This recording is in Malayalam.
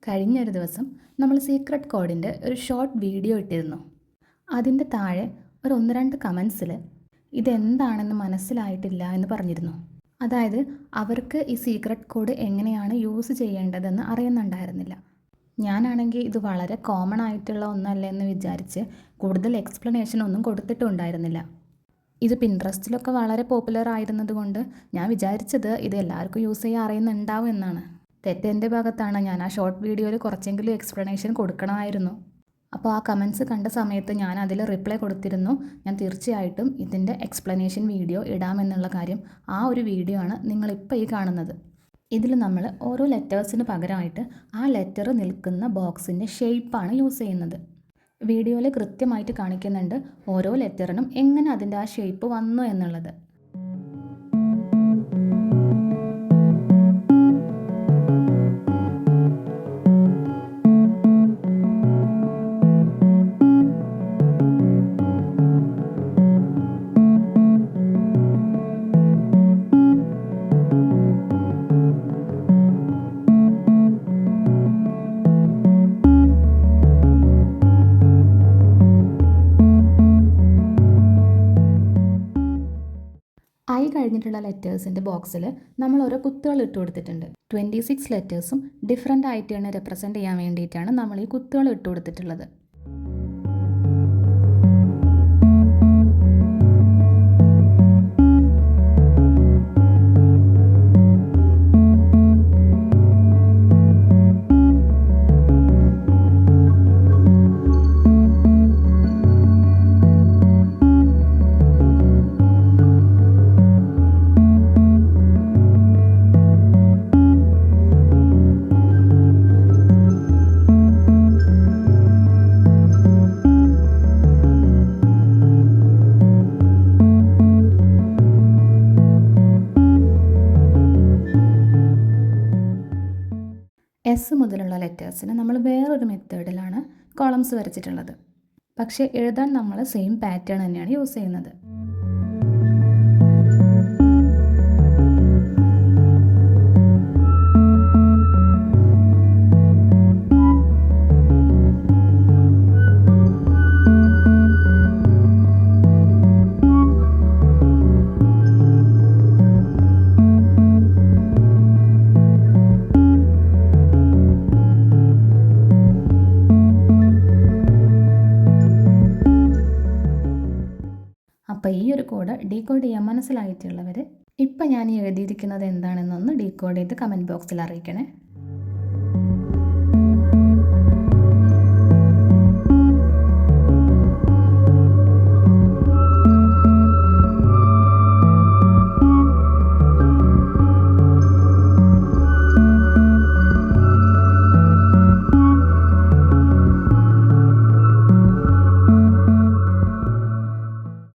കഴിഞ്ഞൊരു ദിവസം നമ്മൾ സീക്രട്ട് കോഡിൻ്റെ ഒരു ഷോർട്ട് വീഡിയോ ഇട്ടിരുന്നു. അതിൻ്റെ താഴെ ഒരു 1-2 കമൻസിൽ ഇതെന്താണെന്ന് മനസ്സിലായിട്ടില്ല എന്ന് പറഞ്ഞിരുന്നു. അതായത് അവർക്ക് ഈ സീക്രട്ട് കോഡ് എങ്ങനെയാണ് യൂസ് ചെയ്യേണ്ടതെന്ന് അറിയുന്നുണ്ടായിരുന്നില്ല. ഞാനാണെങ്കിൽ ഇത് വളരെ കോമൺ ആയിട്ടുള്ള ഒന്നല്ലേ എന്ന് വിചാരിച്ച് കൂടുതൽ എക്സ്പ്ലനേഷൻ ഒന്നും കൊടുത്തിട്ടുണ്ടായിരുന്നില്ല. ഇത് പിൻട്രസ്റ്റിലൊക്കെ വളരെ പോപ്പുലർ ആയിരുന്നത് കൊണ്ട് ഞാൻ വിചാരിച്ചത് ഇത് എല്ലാവർക്കും യൂസ് ചെയ്യാൻ അറിയുന്നുണ്ടാവും എന്നാണ്. തെറ്റെൻ്റെ ഭാഗത്താണ്. ഞാൻ ആ ഷോർട്ട് വീഡിയോയിൽ കുറച്ചെങ്കിലും എക്സ്പ്ലനേഷൻ കൊടുക്കണമായിരുന്നു. അപ്പോൾ ആ കമൻസ് കണ്ട സമയത്ത് ഞാൻ അതിൽ റിപ്ലൈ കൊടുത്തിരുന്നു, ഞാൻ തീർച്ചയായിട്ടും ഇതിൻ്റെ എക്സ്പ്ലനേഷൻ വീഡിയോ ഇടാമെന്നുള്ള കാര്യം. ആ ഒരു വീഡിയോ ആണ് നിങ്ങളിപ്പോൾ ഈ കാണുന്നത്. ഇതിൽ നമ്മൾ ഓരോ ലെറ്റേഴ്സിന് പകരമായിട്ട് ആ ലെറ്റർ നിൽക്കുന്ന ബോക്സിൻ്റെ ഷേപ്പാണ് യൂസ് ചെയ്യുന്നത്. വീഡിയോയിൽ കൃത്യമായിട്ട് കാണിക്കുന്നുണ്ട് ഓരോ ലെറ്ററിനും എങ്ങനെ അതിൻ്റെ ആ ഷേപ്പ് വന്നു എന്നുള്ളത്. ഐ കഴിഞ്ഞിട്ടുള്ള ലെറ്റേഴ്സിൻ്റെ ബോക്സിൽ നമ്മൾ ഓരോ കുത്തുകൾ ഇട്ട് കൊടുത്തിട്ടുണ്ട്. 26 ലെറ്റേഴ്സും ഡിഫറെൻ്റ് ആയിട്ടാണ് റെപ്രസെൻ്റ് ചെയ്യാൻ വേണ്ടിയിട്ടാണ് നമ്മൾ ഈ കുത്തുകൾ ഇട്ട് കൊടുത്തിട്ടുള്ളത്. എസ് മുതലുള്ള ലെറ്റേഴ്സിന് നമ്മൾ വേറൊരു മെത്തേഡിലാണ് കോളംസ് വരച്ചിട്ടുള്ളത്. പക്ഷേ എഴുതാൻ നമ്മൾ സെയിം പാറ്റേൺ തന്നെയാണ് യൂസ് ചെയ്യുന്നത്. അപ്പോൾ ഈ ഒരു കോഡ് ഡീകോഡ് ചെയ്യാൻ മനസ്സിലായിട്ടുള്ളവർ ഇപ്പം ഞാൻ എഴുതിയിരിക്കുന്നത് എന്താണെന്നൊന്ന് ഡീകോഡ് ചെയ്ത് കമൻറ്റ് ബോക്സിൽ അറിയിക്കണേ.